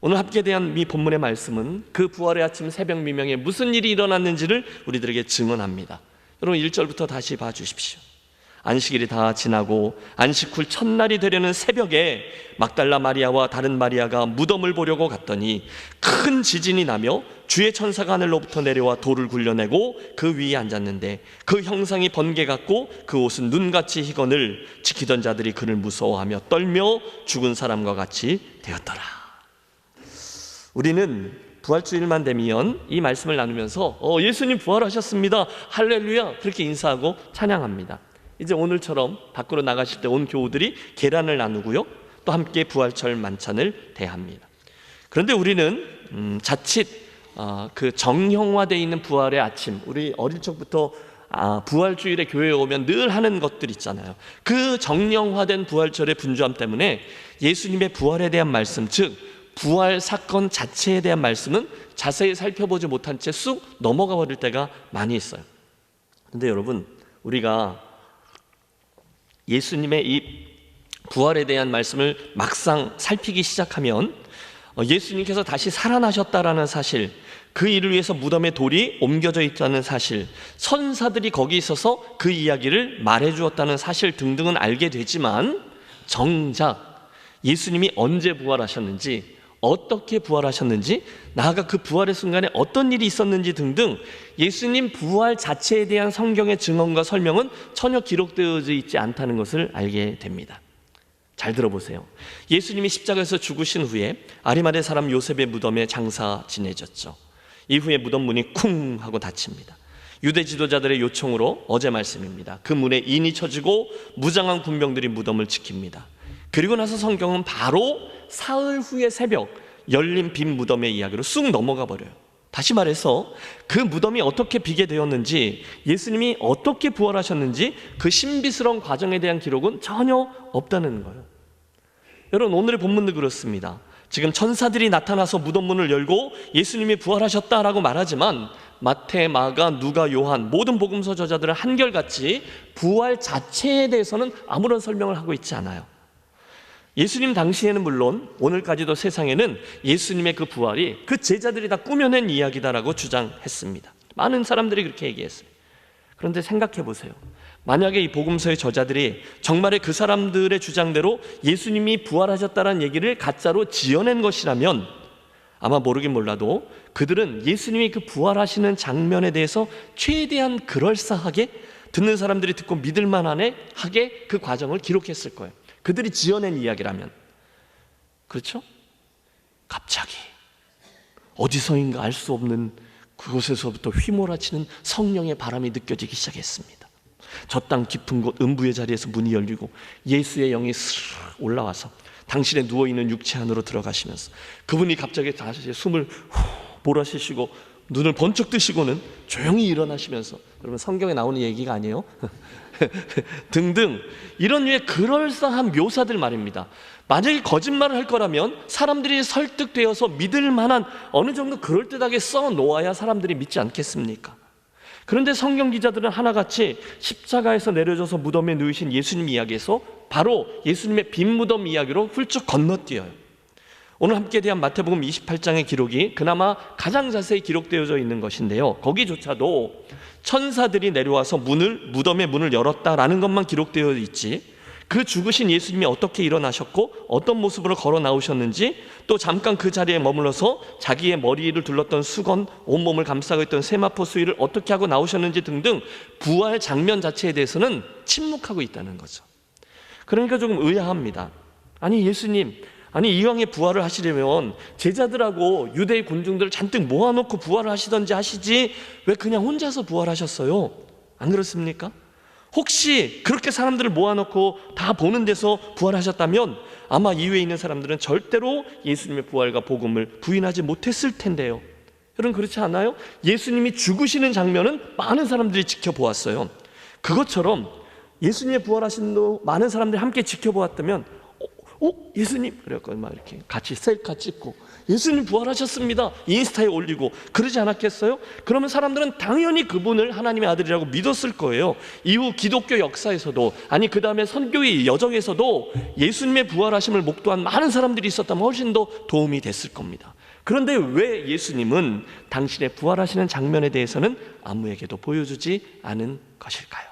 오늘 함께 대한 이 본문의 말씀은 그 부활의 아침 새벽 미명에 무슨 일이 일어났는지를 우리들에게 증언합니다. 여러분 1절부터 다시 봐주십시오. 안식일이 다 지나고 안식 후 첫날이 되려는 새벽에 막달라 마리아와 다른 마리아가 무덤을 보려고 갔더니 큰 지진이 나며 주의 천사가 하늘로부터 내려와 돌을 굴려내고 그 위에 앉았는데 그 형상이 번개 같고 그 옷은 눈같이 희건을 지키던 자들이 그를 무서워하며 떨며 죽은 사람과 같이 되었더라. 우리는 부활주일만 되면 이 말씀을 나누면서 예수님 부활하셨습니다, 할렐루야, 그렇게 인사하고 찬양합니다. 이제 오늘처럼 밖으로 나가실 때 온 교우들이 계란을 나누고요, 또 함께 부활절 만찬을 대합니다. 그런데 우리는 자칫 그 정형화되어 있는 부활의 아침, 우리 어릴 적부터 부활주일에 교회에 오면 늘 하는 것들 있잖아요. 그 정형화된 부활절의 분주함 때문에 예수님의 부활에 대한 말씀, 즉 부활 사건 자체에 대한 말씀은 자세히 살펴보지 못한 채 쑥 넘어가 버릴 때가 많이 있어요. 그런데 여러분, 우리가 예수님의 이 부활에 대한 말씀을 막상 살피기 시작하면 예수님께서 다시 살아나셨다라는 사실, 그 일을 위해서 무덤에 돌이 옮겨져 있다는 사실, 천사들이 거기 있어서 그 이야기를 말해주었다는 사실 등등은 알게 되지만, 정작 예수님이 언제 부활하셨는지, 어떻게 부활하셨는지, 나아가 그 부활의 순간에 어떤 일이 있었는지 등등 예수님 부활 자체에 대한 성경의 증언과 설명은 전혀 기록되어져 있지 않다는 것을 알게 됩니다. 잘 들어보세요. 예수님이 십자가에서 죽으신 후에 아리마대 사람 요셉의 무덤에 장사 지내졌죠. 이후에 무덤 문이 쿵 하고 닫힙니다. 유대 지도자들의 요청으로, 어제 말씀입니다, 그 문에 인이 쳐지고 무장한 군병들이 무덤을 지킵니다. 그리고 나서 성경은 바로 사흘 후의 새벽 열린 빈 무덤의 이야기로 쑥 넘어가 버려요. 다시 말해서 그 무덤이 어떻게 비게 되었는지, 예수님이 어떻게 부활하셨는지 그 신비스러운 과정에 대한 기록은 전혀 없다는 거예요. 여러분, 오늘의 본문도 그렇습니다. 지금 천사들이 나타나서 무덤 문을 열고 예수님이 부활하셨다라고 말하지만 마태, 마가, 누가, 요한 모든 복음서 저자들은 한결같이 부활 자체에 대해서는 아무런 설명을 하고 있지 않아요. 예수님 당시에는 물론 오늘까지도 세상에는 예수님의 그 부활이 그 제자들이 다 꾸며낸 이야기다라고 주장했습니다. 많은 사람들이 그렇게 얘기했어요. 그런데 생각해 보세요. 만약에 이 복음서의 저자들이 정말의 그 사람들의 주장대로 예수님이 부활하셨다는 얘기를 가짜로 지어낸 것이라면 아마 모르긴 몰라도 그들은 예수님이 그 부활하시는 장면에 대해서 최대한 그럴싸하게, 듣는 사람들이 듣고 믿을만하게 그 과정을 기록했을 거예요. 그들이 지어낸 이야기라면. 그렇죠? 갑자기 어디서인가 알 수 없는 그곳에서부터 휘몰아치는 성령의 바람이 느껴지기 시작했습니다. 저 땅 깊은 곳 음부의 자리에서 문이 열리고 예수의 영이 스르르 올라와서 당신의 누워있는 육체 안으로 들어가시면서 그분이 갑자기 다시 숨을 몰아쉬시고 눈을 번쩍 뜨시고는 조용히 일어나시면서, 여러분 성경에 나오는 얘기가 아니에요? 등등 이런 류의 그럴싸한 묘사들 말입니다. 만약에 거짓말을 할 거라면 사람들이 설득되어서 믿을 만한 어느 정도 그럴듯하게 써놓아야 사람들이 믿지 않겠습니까? 그런데 성경 기자들은 하나같이 십자가에서 내려져서 무덤에 누이신 예수님 이야기에서 바로 예수님의 빈 무덤 이야기로 훌쩍 건너뛰어요. 오늘 함께 대한 마태복음 28장의 기록이 그나마 가장 자세히 기록되어져 있는 것인데요, 거기조차도 천사들이 내려와서 무덤의 문을 열었다라는 것만 기록되어 있지, 그 죽으신 예수님이 어떻게 일어나셨고 어떤 모습으로 걸어 나오셨는지, 또 잠깐 그 자리에 머물러서 자기의 머리를 둘렀던 수건, 온몸을 감싸고 있던 세마포 수의를 어떻게 하고 나오셨는지 등등 부활 장면 자체에 대해서는 침묵하고 있다는 거죠. 그러니까 조금 의아합니다. 아니 예수님, 이왕에 부활을 하시려면 제자들하고 유대의 군중들을 잔뜩 모아놓고 부활을 하시던지 하시지 왜 그냥 혼자서 부활하셨어요? 안 그렇습니까? 혹시 그렇게 사람들을 모아놓고 다 보는 데서 부활하셨다면 아마 이외에 있는 사람들은 절대로 예수님의 부활과 복음을 부인하지 못했을 텐데요. 여러분 그렇지 않아요? 예수님이 죽으시는 장면은 많은 사람들이 지켜보았어요. 그것처럼 예수님의 부활하심도 많은 사람들이 함께 지켜보았다면 예수님, 그래갖고 막 이렇게 같이 셀카 찍고 예수님 부활하셨습니다 인스타에 올리고 그러지 않았겠어요? 그러면 사람들은 당연히 그분을 하나님의 아들이라고 믿었을 거예요. 이후 기독교 역사에서도, 아니 그 다음에 선교의 여정에서도 예수님의 부활하심을 목도한 많은 사람들이 있었다면 훨씬 더 도움이 됐을 겁니다. 그런데 왜 예수님은 당신의 부활하시는 장면에 대해서는 아무에게도 보여주지 않은 것일까요?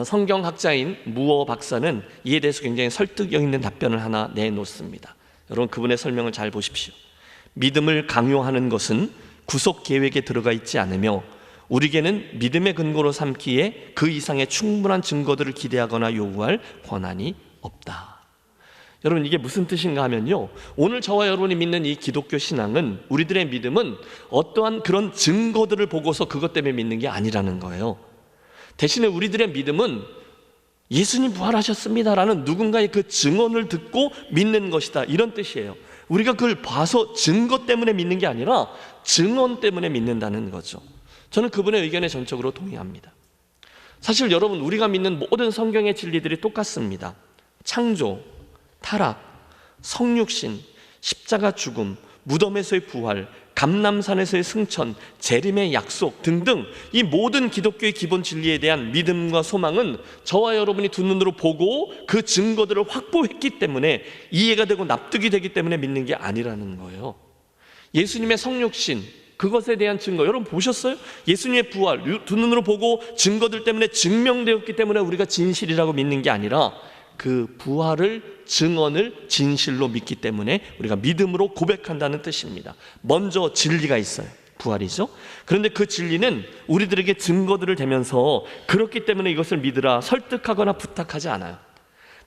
성경학자인 무어 박사는 이에 대해서 굉장히 설득력 있는 답변을 하나 내놓습니다. 여러분, 그분의 설명을 잘 보십시오. 믿음을 강요하는 것은 구속 계획에 들어가 있지 않으며 우리에게는 믿음의 근거로 삼기에 그 이상의 충분한 증거들을 기대하거나 요구할 권한이 없다. 여러분, 이게 무슨 뜻인가 하면요, 오늘 저와 여러분이 믿는 이 기독교 신앙은, 우리들의 믿음은 어떠한 그런 증거들을 보고서 그것 때문에 믿는 게 아니라는 거예요. 대신에 우리들의 믿음은 예수님 부활하셨습니다라는 누군가의 그 증언을 듣고 믿는 것이다, 이런 뜻이에요. 우리가 그걸 봐서 증거 때문에 믿는 게 아니라 증언 때문에 믿는다는 거죠. 저는 그분의 의견에 전적으로 동의합니다. 사실 여러분, 우리가 믿는 모든 성경의 진리들이 똑같습니다. 창조, 타락, 성육신, 십자가 죽음, 무덤에서의 부활, 감람산에서의 승천, 재림의 약속 등등 이 모든 기독교의 기본 진리에 대한 믿음과 소망은 저와 여러분이 두 눈으로 보고 그 증거들을 확보했기 때문에, 이해가 되고 납득이 되기 때문에 믿는 게 아니라는 거예요. 예수님의 성육신, 그것에 대한 증거 여러분 보셨어요? 예수님의 부활 두 눈으로 보고 증거들 때문에 증명되었기 때문에 우리가 진실이라고 믿는 게 아니라 그 부활을, 증언을 진실로 믿기 때문에 우리가 믿음으로 고백한다는 뜻입니다. 먼저 진리가 있어요. 부활이죠. 그런데 그 진리는 우리들에게 증거들을 대면서 그렇기 때문에 이것을 믿으라 설득하거나 부탁하지 않아요.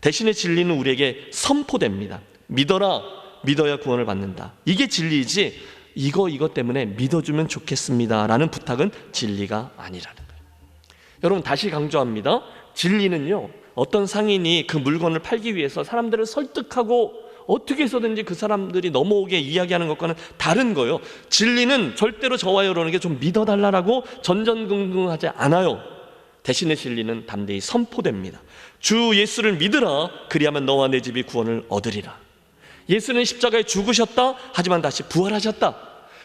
대신에 진리는 우리에게 선포됩니다. 믿어라, 믿어야 구원을 받는다. 이게 진리이지 이것 때문에 믿어주면 좋겠습니다 라는 부탁은 진리가 아니라는 거예요. 여러분, 다시 강조합니다. 진리는요, 어떤 상인이 그 물건을 팔기 위해서 사람들을 설득하고 어떻게 해서든지 그 사람들이 넘어오게 이야기하는 것과는 다른 거예요. 진리는 절대로 저와 여러분에게 좀 믿어달라고 전전긍긍하지 않아요. 대신에 진리는 담대히 선포됩니다. 주 예수를 믿으라, 그리하면 너와 내 집이 구원을 얻으리라. 예수는 십자가에 죽으셨다, 하지만 다시 부활하셨다.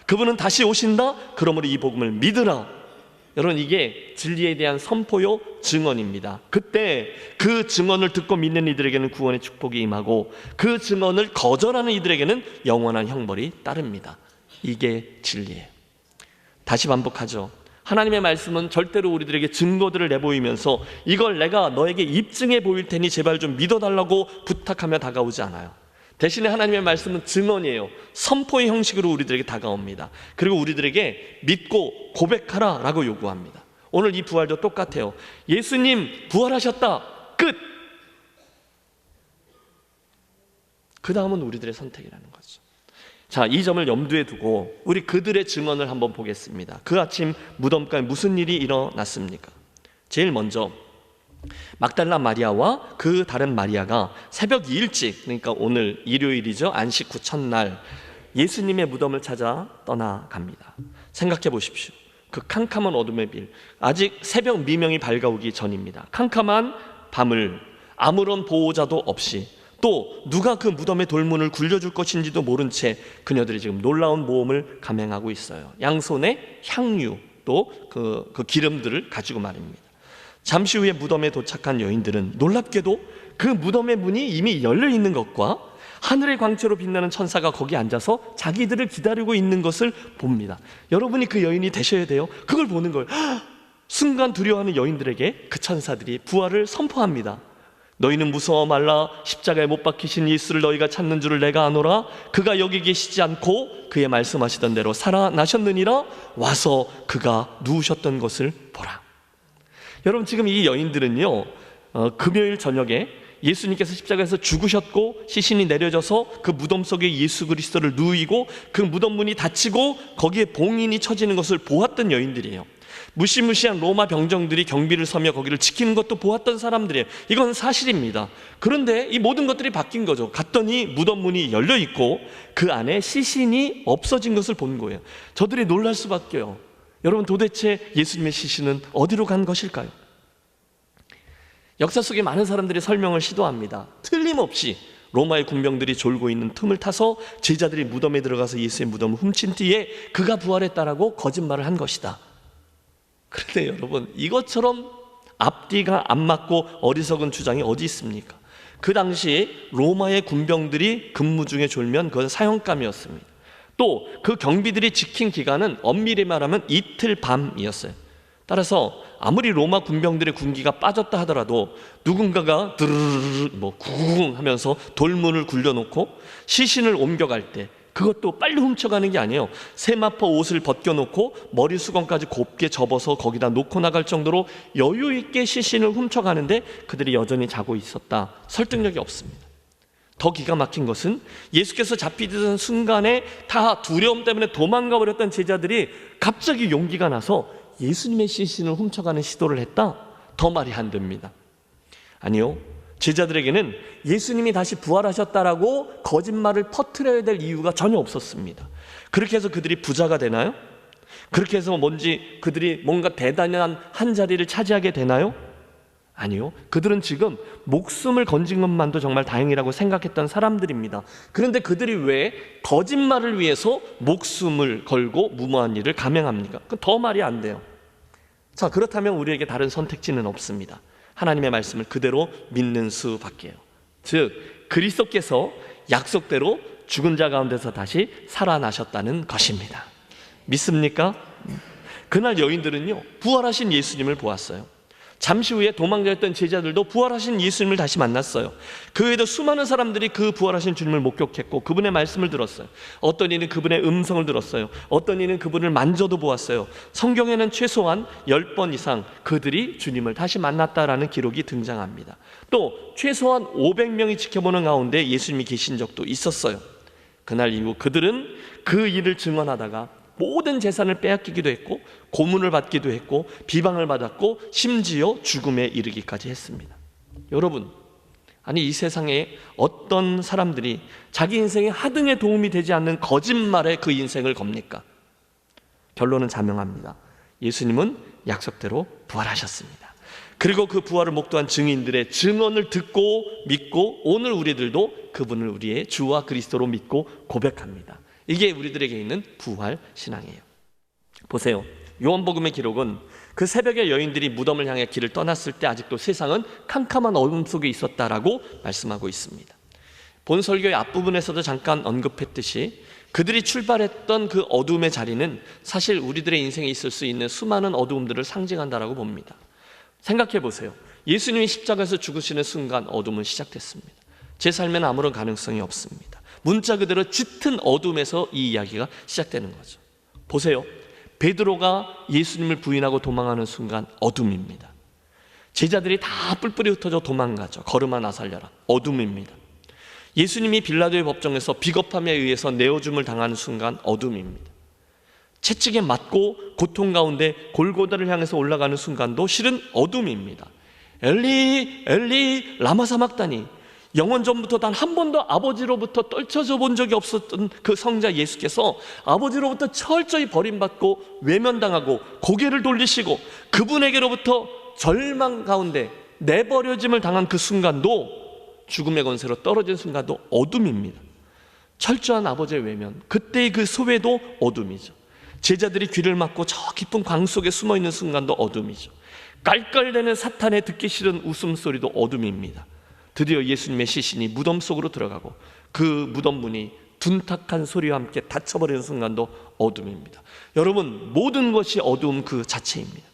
그분은 다시 오신다, 그러므로 이 복음을 믿으라. 여러분, 이게 진리에 대한 선포요, 증언입니다. 그때 그 증언을 듣고 믿는 이들에게는 구원의 축복이 임하고 그 증언을 거절하는 이들에게는 영원한 형벌이 따릅니다. 이게 진리예요. 다시 반복하죠. 하나님의 말씀은 절대로 우리들에게 증거들을 내보이면서 이걸 내가 너에게 입증해 보일 테니 제발 좀 믿어달라고 부탁하며 다가오지 않아요. 대신에 하나님의 말씀은 증언이에요. 선포의 형식으로 우리들에게 다가옵니다. 그리고 우리들에게 믿고 고백하라 라고 요구합니다. 오늘 이 부활도 똑같아요. 예수님 부활하셨다, 끝! 그 다음은 우리들의 선택이라는 거죠. 자, 이 점을 염두에 두고 우리 그들의 증언을 한번 보겠습니다. 그 아침 무덤가에 무슨 일이 일어났습니까? 제일 먼저 막달라 마리아와 그 다른 마리아가 새벽 일찍, 그러니까 오늘 일요일이죠, 안식 후 첫날 예수님의 무덤을 찾아 떠나갑니다. 생각해 보십시오. 그 캄캄한 어둠의 빌, 아직 새벽 미명이 밝아오기 전입니다. 캄캄한 밤을 아무런 보호자도 없이, 또 누가 그 무덤의 돌문을 굴려줄 것인지도 모른 채 그녀들이 지금 놀라운 모험을 감행하고 있어요. 양손에 향유, 또 그 기름들을 가지고 말입니다. 잠시 후에 무덤에 도착한 여인들은 놀랍게도 그 무덤의 문이 이미 열려 있는 것과 하늘의 광채로 빛나는 천사가 거기 앉아서 자기들을 기다리고 있는 것을 봅니다. 여러분이 그 여인이 되셔야 돼요. 그걸 보는 거예요. 순간 두려워하는 여인들에게 그 천사들이 부활을 선포합니다. 너희는 무서워 말라. 십자가에 못 박히신 예수를 너희가 찾는 줄을 내가 아노라. 그가 여기 계시지 않고 그의 말씀하시던 대로 살아나셨느니라. 와서 그가 누우셨던 것을 보라. 여러분, 지금 이 여인들은요, 금요일 저녁에 예수님께서 십자가에서 죽으셨고 시신이 내려져서 그 무덤 속에 예수 그리스도를 누이고 그 무덤 문이 닫히고 거기에 봉인이 쳐지는 것을 보았던 여인들이에요. 무시무시한 로마 병정들이 경비를 서며 거기를 지키는 것도 보았던 사람들이에요. 이건 사실입니다. 그런데 이 모든 것들이 바뀐 거죠. 갔더니 무덤 문이 열려 있고 그 안에 시신이 없어진 것을 본 거예요. 저들이 놀랄 수밖에요. 여러분, 도대체 예수님의 시신은 어디로 간 것일까요? 역사 속에 많은 사람들이 설명을 시도합니다. 틀림없이 로마의 군병들이 졸고 있는 틈을 타서 제자들이 무덤에 들어가서 예수의 무덤을 훔친 뒤에 그가 부활했다라고 거짓말을 한 것이다. 그런데 여러분, 이것처럼 앞뒤가 안 맞고 어리석은 주장이 어디 있습니까? 그 당시에 로마의 군병들이 근무 중에 졸면 그건 사형감이었습니다. 또 그 경비들이 지킨 기간은 엄밀히 말하면 이틀 밤이었어요. 따라서 아무리 로마 군병들의 군기가 빠졌다 하더라도 누군가가 드르르르 구궁 하면서 돌문을 굴려놓고 시신을 옮겨갈 때 그것도 빨리 훔쳐가는 게 아니에요. 세마포 옷을 벗겨놓고 머리 수건까지 곱게 접어서 거기다 놓고 나갈 정도로 여유 있게 시신을 훔쳐가는데 그들이 여전히 자고 있었다. 설득력이 없습니다. 더 기가 막힌 것은 예수께서 잡히던 순간에 다 두려움 때문에 도망가 버렸던 제자들이 갑자기 용기가 나서 예수님의 시신을 훔쳐가는 시도를 했다? 더 말이 안 됩니다. 아니요, 제자들에게는 예수님이 다시 부활하셨다라고 거짓말을 퍼뜨려야 될 이유가 전혀 없었습니다. 그렇게 해서 그들이 부자가 되나요? 그렇게 해서 그들이 뭔가 대단한 한 자리를 차지하게 되나요? 아니요, 그들은 지금 목숨을 건진 것만도 정말 다행이라고 생각했던 사람들입니다. 그런데 그들이 왜 거짓말을 위해서 목숨을 걸고 무모한 일을 감행합니까? 그건 더 말이 안 돼요. 자, 그렇다면 우리에게 다른 선택지는 없습니다. 하나님의 말씀을 그대로 믿는 수밖에요. 즉, 그리스도께서 약속대로 죽은 자 가운데서 다시 살아나셨다는 것입니다. 믿습니까? 그날 여인들은요, 부활하신 예수님을 보았어요. 잠시 후에 도망가였던 제자들도 부활하신 예수님을 다시 만났어요. 그 외에도 수많은 사람들이 그 부활하신 주님을 목격했고 그분의 말씀을 들었어요. 어떤 이는 그분의 음성을 들었어요. 어떤 이는 그분을 만져도 보았어요. 성경에는 최소한 10번 이상 그들이 주님을 다시 만났다라는 기록이 등장합니다. 또 최소한 500명이 지켜보는 가운데 예수님이 계신 적도 있었어요. 그날 이후 그들은 그 일을 증언하다가 모든 재산을 빼앗기기도 했고 고문을 받기도 했고 비방을 받았고 심지어 죽음에 이르기까지 했습니다. 여러분, 아니 이 세상에 어떤 사람들이 자기 인생에 하등에 도움이 되지 않는 거짓말에 그 인생을 겁니까? 결론은 자명합니다. 예수님은 약속대로 부활하셨습니다. 그리고 그 부활을 목도한 증인들의 증언을 듣고 믿고 오늘 우리들도 그분을 우리의 주와 그리스도로 믿고 고백합니다. 이게 우리들에게 있는 부활 신앙이에요. 보세요, 요한복음의 기록은 그 새벽에 여인들이 무덤을 향해 길을 떠났을 때 아직도 세상은 캄캄한 어둠 속에 있었다라고 말씀하고 있습니다. 본 설교의 앞부분에서도 잠깐 언급했듯이 그들이 출발했던 그 어둠의 자리는 사실 우리들의 인생에 있을 수 있는 수많은 어두움들을 상징한다라고 봅니다. 생각해 보세요. 예수님이 십자가에서 죽으시는 순간 어둠은 시작됐습니다. 제 삶에는 아무런 가능성이 없습니다. 문자 그대로 짙은 어둠에서 이 이야기가 시작되는 거죠. 보세요, 베드로가 예수님을 부인하고 도망하는 순간 어둠입니다. 제자들이 다 뿔뿔이 흩어져 도망가죠. 걸음아 살려라, 어둠입니다. 예수님이 빌라도의 법정에서 비겁함에 의해서 내어줌을 당하는 순간 어둠입니다. 채찍에 맞고 고통 가운데 골고다를 향해서 올라가는 순간도 실은 어둠입니다. 엘리 엘리 라마 사막다니, 영원 전부터 단 한 번도 아버지로부터 떨쳐져 본 적이 없었던 그 성자 예수께서 아버지로부터 철저히 버림받고 외면당하고 고개를 돌리시고 그분에게로부터 절망 가운데 내버려짐을 당한 그 순간도, 죽음의 권세로 떨어진 순간도 어둠입니다. 철저한 아버지의 외면, 그때의 그 소외도 어둠이죠. 제자들이 귀를 막고 저 깊은 광 속에 숨어있는 순간도 어둠이죠. 깔깔대는 사탄의 듣기 싫은 웃음소리도 어둠입니다. 드디어 예수님의 시신이 무덤 속으로 들어가고 그 무덤 문이 둔탁한 소리와 함께 닫혀버리는 순간도 어둠입니다. 여러분, 모든 것이 어두움 그 자체입니다.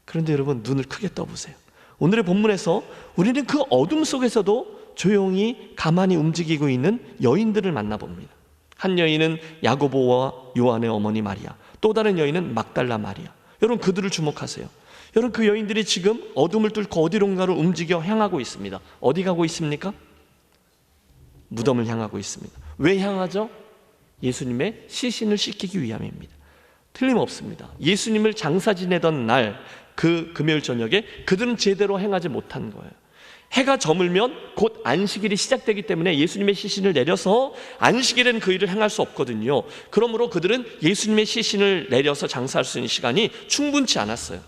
그런데 여러분, 눈을 크게 떠보세요. 오늘의 본문에서 우리는 그 어둠 속에서도 조용히 가만히 움직이고 있는 여인들을 만나봅니다. 한 여인은 야고보와 요한의 어머니 마리아, 또 다른 여인은 막달라 마리아. 여러분, 그들을 주목하세요. 여러분, 그 여인들이 지금 어둠을 뚫고 어디론가로 움직여 향하고 있습니다. 어디 가고 있습니까? 무덤을 향하고 있습니다. 왜 향하죠? 예수님의 시신을 씻기기 위함입니다. 틀림없습니다. 예수님을 장사 지내던 날 그 금요일 저녁에 그들은 제대로 행하지 못한 거예요. 해가 저물면 곧 안식일이 시작되기 때문에 예수님의 시신을 내려서 안식일에는 그 일을 행할 수 없거든요. 그러므로 그들은 예수님의 시신을 내려서 장사할 수 있는 시간이 충분치 않았어요.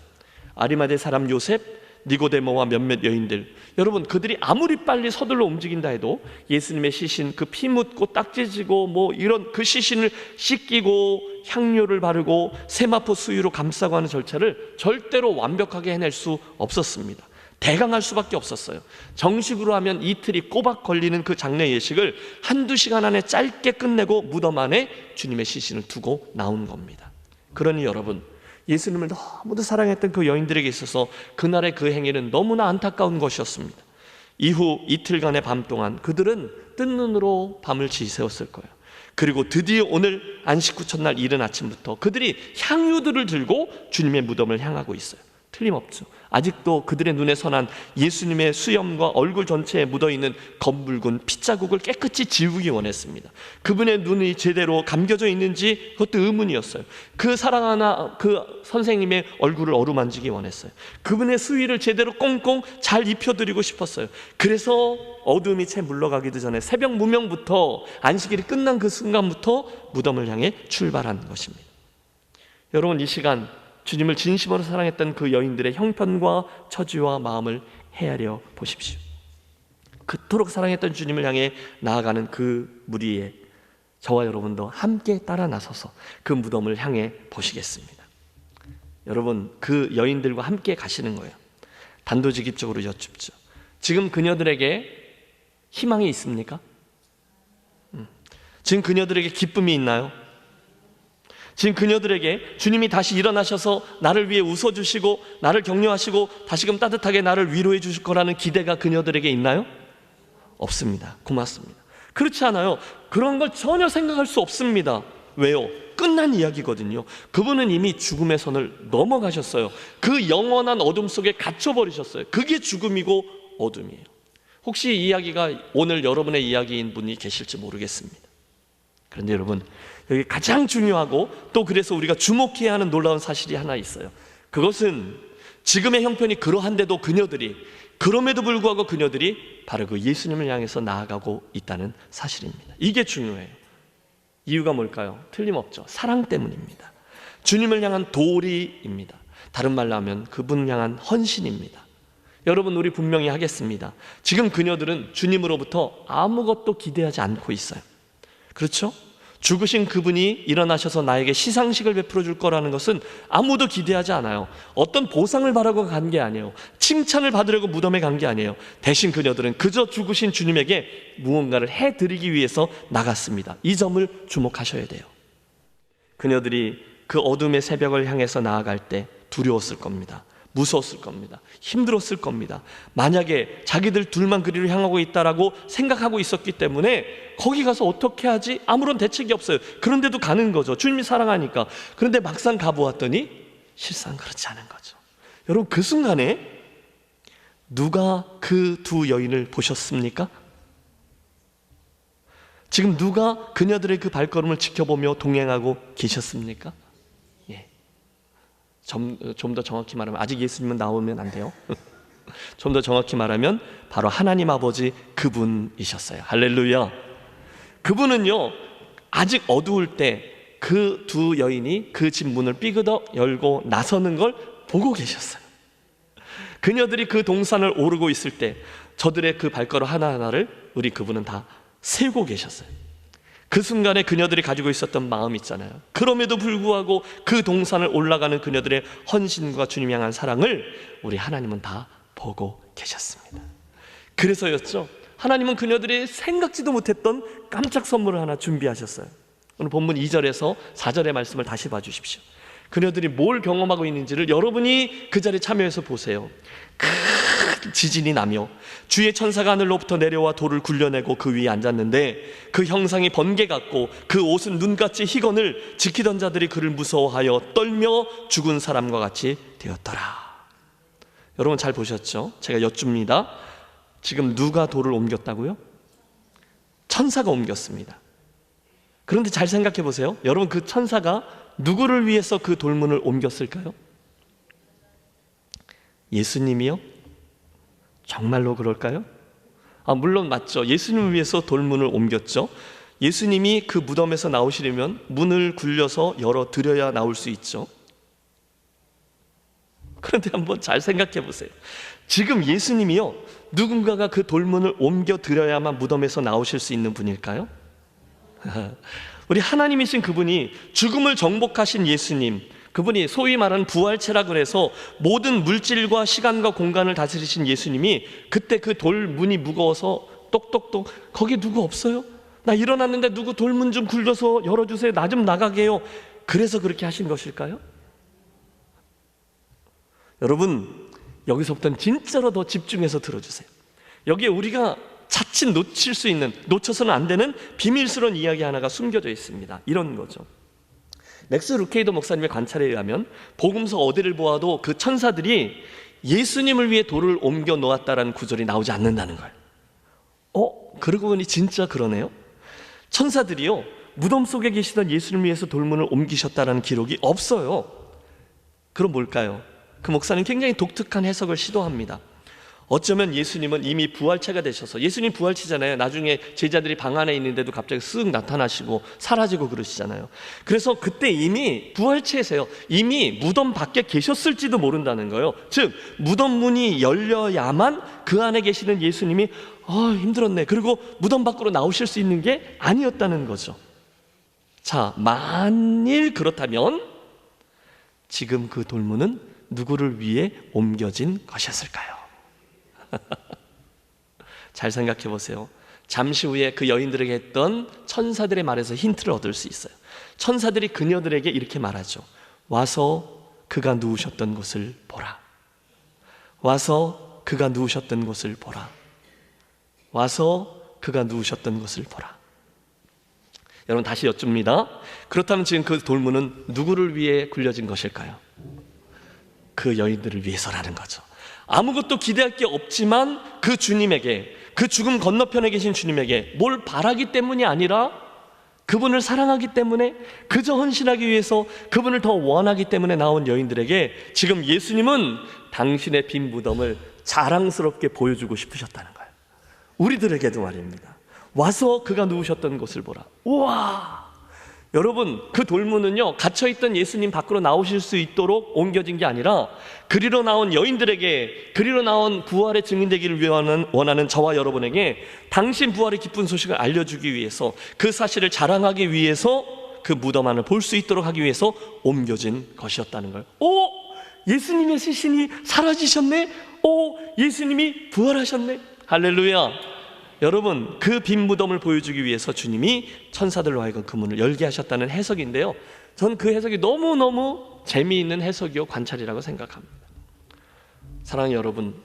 아리마대 사람 요셉, 니고데모와 몇몇 여인들, 여러분 그들이 아무리 빨리 서둘러 움직인다 해도 예수님의 시신, 그 피 묻고 딱지지고 뭐 이런 그 시신을 씻기고 향료를 바르고 세마포 수유로 감싸고 하는 절차를 절대로 완벽하게 해낼 수 없었습니다. 대강할 수밖에 없었어요. 정식으로 하면 이틀이 꼬박 걸리는 그 장례 예식을 한두 시간 안에 짧게 끝내고 무덤 안에 주님의 시신을 두고 나온 겁니다. 그러니 여러분, 예수님을 너무도 사랑했던 그 여인들에게 있어서 그날의 그 행위는 너무나 안타까운 것이었습니다. 이후 이틀간의 밤 동안 그들은 뜬 눈으로 밤을 지새웠을 거예요. 그리고 드디어 오늘 안식 후 첫날 이른 아침부터 그들이 향유들을 들고 주님의 무덤을 향하고 있어요. 틀림없죠. 아직도 그들의 눈에 선한 예수님의 수염과 얼굴 전체에 묻어있는 검붉은 핏자국을 깨끗이 지우기 원했습니다. 그분의 눈이 제대로 감겨져 있는지 그것도 의문이었어요. 그 사랑하나 그 선생님의 얼굴을 어루만지기 원했어요. 그분의 수의를 제대로 꽁꽁 잘 입혀드리고 싶었어요. 그래서 어둠이 채 물러가기도 전에 새벽 무명부터, 안식일이 끝난 그 순간부터 무덤을 향해 출발한 것입니다. 여러분, 이 시간 주님을 진심으로 사랑했던 그 여인들의 형편과 처지와 마음을 헤아려 보십시오. 그토록 사랑했던 주님을 향해 나아가는 그 무리에 저와 여러분도 함께 따라 나서서 그 무덤을 향해 보시겠습니다. 여러분, 그 여인들과 함께 가시는 거예요. 단도직입적으로 여쭙죠. 지금 그녀들에게 희망이 있습니까? 지금 그녀들에게 기쁨이 있나요? 지금 그녀들에게 주님이 다시 일어나셔서 나를 위해 웃어주시고 나를 격려하시고 다시금 따뜻하게 나를 위로해 주실 거라는 기대가 그녀들에게 있나요? 없습니다. 고맙습니다. 그렇지 않아요. 그런 걸 전혀 생각할 수 없습니다. 왜요? 끝난 이야기거든요. 그분은 이미 죽음의 선을 넘어가셨어요. 그 영원한 어둠 속에 갇혀버리셨어요. 그게 죽음이고 어둠이에요. 혹시 이 이야기가 오늘 여러분의 이야기인 분이 계실지 모르겠습니다. 그런데 여러분, 여기 가장 중요하고 또 그래서 우리가 주목해야 하는 놀라운 사실이 하나 있어요. 그것은 지금의 형편이 그러한데도 그럼에도 불구하고 그녀들이 바로 그 예수님을 향해서 나아가고 있다는 사실입니다. 이게 중요해요. 이유가 뭘까요? 틀림없죠. 사랑 때문입니다. 주님을 향한 도리입니다. 다른 말로 하면 그분을 향한 헌신입니다. 여러분, 우리 분명히 하겠습니다. 지금 그녀들은 주님으로부터 아무것도 기대하지 않고 있어요. 그렇죠? 죽으신 그분이 일어나셔서 나에게 시상식을 베풀어 줄 거라는 것은 아무도 기대하지 않아요. 어떤 보상을 바라고 간 게 아니에요. 칭찬을 받으려고 무덤에 간 게 아니에요. 대신 그녀들은 그저 죽으신 주님에게 무언가를 해드리기 위해서 나갔습니다. 이 점을 주목하셔야 돼요. 그녀들이 그 어둠의 새벽을 향해서 나아갈 때 두려웠을 겁니다. 무서웠을 겁니다. 힘들었을 겁니다. 만약에 자기들 둘만 그리로 향하고 있다라고 생각하고 있었기 때문에 거기 가서 어떻게 하지? 아무런 대책이 없어요. 그런데도 가는 거죠. 주님이 사랑하니까. 그런데 막상 가보았더니 실상 그렇지 않은 거죠. 여러분, 그 순간에 누가 그 두 여인을 보셨습니까? 지금 누가 그녀들의 그 발걸음을 지켜보며 동행하고 계셨습니까? 좀 더 정확히 말하면, 아직 예수님은 나오면 안 돼요. 좀 더 정확히 말하면 바로 하나님 아버지 그분이셨어요. 할렐루야. 그분은요, 아직 어두울 때 그 두 여인이 그 집 문을 삐그덕 열고 나서는 걸 보고 계셨어요. 그녀들이 그 동산을 오르고 있을 때 저들의 그 발걸음 하나하나를 우리 그분은 다 세우고 계셨어요. 그 순간에 그녀들이 가지고 있었던 마음 있잖아요. 그럼에도 불구하고 그 동산을 올라가는 그녀들의 헌신과 주님 향한 사랑을 우리 하나님은 다 보고 계셨습니다. 그래서였죠, 하나님은 그녀들이 생각지도 못했던 깜짝 선물을 하나 준비하셨어요. 오늘 본문 2절에서 4절의 말씀을 다시 봐주십시오. 그녀들이 뭘 경험하고 있는지를 여러분이 그 자리에 참여해서 보세요. 큰 지진이 나며 주의 천사가 하늘로부터 내려와 돌을 굴려내고 그 위에 앉았는데 그 형상이 번개 같고 그 옷은 눈같이 희건을 지키던 자들이 그를 무서워하여 떨며 죽은 사람과 같이 되었더라. 여러분 잘 보셨죠? 제가 여쭙니다. 지금 누가 돌을 옮겼다고요? 천사가 옮겼습니다. 그런데 잘 생각해 보세요. 여러분, 그 천사가 누구를 위해서 그 돌문을 옮겼을까요? 예수님이요? 정말로 그럴까요? 물론 맞죠. 예수님을 위해서 돌문을 옮겼죠. 예수님이 그 무덤에서 나오시려면 문을 굴려서 열어드려야 나올 수 있죠. 그런데 한번 잘 생각해 보세요. 지금 예수님이요, 누군가가 그 돌문을 옮겨 드려야만 무덤에서 나오실 수 있는 분일까요? 우리 하나님이신 그분이, 죽음을 정복하신 예수님, 그분이 소위 말하는 부활체라고 해서 모든 물질과 시간과 공간을 다스리신 예수님이 그때 그 돌문이 무거워서 똑똑똑, 거기 누구 없어요? 나 일어났는데 누구 돌문 좀 굴려서 열어주세요, 나 좀 나가게 해요. 그래서 그렇게 하신 것일까요? 여러분, 여기서부터는 진짜로 더 집중해서 들어주세요. 여기에 우리가 자칫 놓쳐서는 안 되는 비밀스러운 이야기 하나가 숨겨져 있습니다. 이런 거죠. 맥스 루케이더 목사님의 관찰에 의하면 복음서 어디를 보아도 그 천사들이 예수님을 위해 돌을 옮겨 놓았다라는 구절이 나오지 않는다는 거예요. 그러고 보니 진짜 그러네요. 천사들이요, 무덤 속에 계시던 예수님을 위해서 돌문을 옮기셨다라는 기록이 없어요. 그럼 뭘까요? 그 목사는 굉장히 독특한 해석을 시도합니다. 어쩌면 예수님은 이미 부활체가 되셔서, 예수님 부활체잖아요. 나중에 제자들이 방 안에 있는데도 갑자기 쓱 나타나시고 사라지고 그러시잖아요. 그래서 그때 이미 부활체세요. 이미 무덤 밖에 계셨을지도 모른다는 거예요. 즉 무덤 문이 열려야만 그 안에 계시는 예수님이 힘들었네, 그리고 무덤 밖으로 나오실 수 있는 게 아니었다는 거죠. 자, 만일 그렇다면 지금 그 돌문은 누구를 위해 옮겨진 것이었을까요? 잘 생각해 보세요. 잠시 후에 그 여인들에게 했던 천사들의 말에서 힌트를 얻을 수 있어요. 천사들이 그녀들에게 이렇게 말하죠. 와서 그가 누우셨던 곳을 보라. 와서 그가 누우셨던 곳을 보라. 와서 그가 누우셨던 곳을 보라. 여러분, 다시 여쭙니다. 그렇다면 지금 그 돌문은 누구를 위해 굴려진 것일까요? 그 여인들을 위해서라는 거죠. 아무것도 기대할 게 없지만 그 주님에게, 그 죽음 건너편에 계신 주님에게 뭘 바라기 때문이 아니라 그분을 사랑하기 때문에, 그저 헌신하기 위해서, 그분을 더 원하기 때문에 나온 여인들에게 지금 예수님은 당신의 빈 무덤을 자랑스럽게 보여주고 싶으셨다는 거예요. 우리들에게도 말입니다. 와서 그가 누우셨던 곳을 보라. 우와! 여러분, 그 돌문은요, 갇혀있던 예수님 밖으로 나오실 수 있도록 옮겨진 게 아니라 그리로 나온 여인들에게, 그리로 나온 부활의 증인되기를 원하는 저와 여러분에게 당신 부활의 기쁜 소식을 알려주기 위해서, 그 사실을 자랑하기 위해서, 그 무덤 안을 볼 수 있도록 하기 위해서 옮겨진 것이었다는 거예요. 예수님의 시신이 사라지셨네? 예수님이 부활하셨네? 할렐루야! 여러분, 그 빈 무덤을 보여주기 위해서 주님이 천사들로 하여금 그 문을 열게 하셨다는 해석인데요, 전 그 해석이 너무너무 재미있는 해석이요 관찰이라고 생각합니다. 사랑하는 여러분,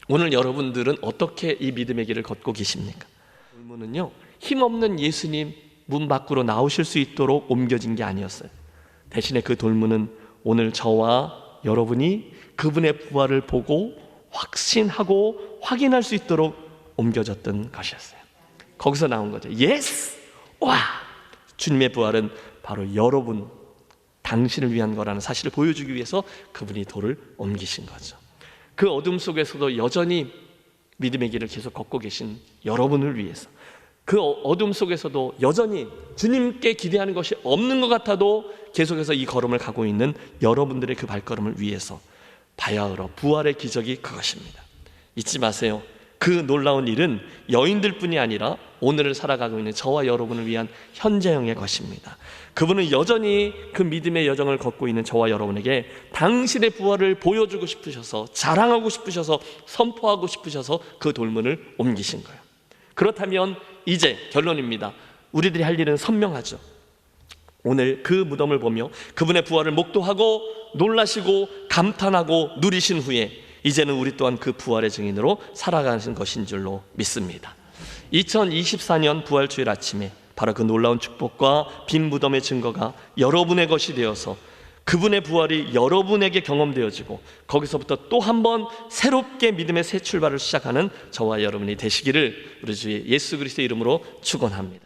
오늘 여러분들은 어떻게 이 믿음의 길을 걷고 계십니까? 돌문은요, 힘없는 예수님 문 밖으로 나오실 수 있도록 옮겨진 게 아니었어요. 대신에 그 돌문은 오늘 저와 여러분이 그분의 부활을 보고 확신하고 확인할 수 있도록 옮겨졌던 것이었어요. 거기서 나온 거죠. 예스! 와! 주님의 부활은 바로 여러분, 당신을 위한 거라는 사실을 보여주기 위해서 그분이 돌을 옮기신 거죠. 그 어둠 속에서도 여전히 믿음의 길을 계속 걷고 계신 여러분을 위해서, 그 어둠 속에서도 여전히 주님께 기대하는 것이 없는 것 같아도 계속해서 이 걸음을 가고 있는 여러분들의 그 발걸음을 위해서 바야흐로 부활의 기적이 그것입니다. 잊지 마세요. 그 놀라운 일은 여인들뿐이 아니라 오늘을 살아가고 있는 저와 여러분을 위한 현재형의 것입니다. 그분은 여전히 그 믿음의 여정을 걷고 있는 저와 여러분에게 당신의 부활을 보여주고 싶으셔서, 자랑하고 싶으셔서, 선포하고 싶으셔서 그 돌문을 옮기신 거예요. 그렇다면 이제 결론입니다. 우리들이 할 일은 선명하죠. 오늘 그 무덤을 보며 그분의 부활을 목도하고 놀라시고 감탄하고 누리신 후에 이제는 우리 또한 그 부활의 증인으로 살아가는 것인 줄로 믿습니다. 2024년 부활주일 아침에 바로 그 놀라운 축복과 빈 무덤의 증거가 여러분의 것이 되어서 그분의 부활이 여러분에게 경험되어지고 거기서부터 또 한 번 새롭게 믿음의 새 출발을 시작하는 저와 여러분이 되시기를 우리 주 예수 그리스도의 이름으로 축원합니다.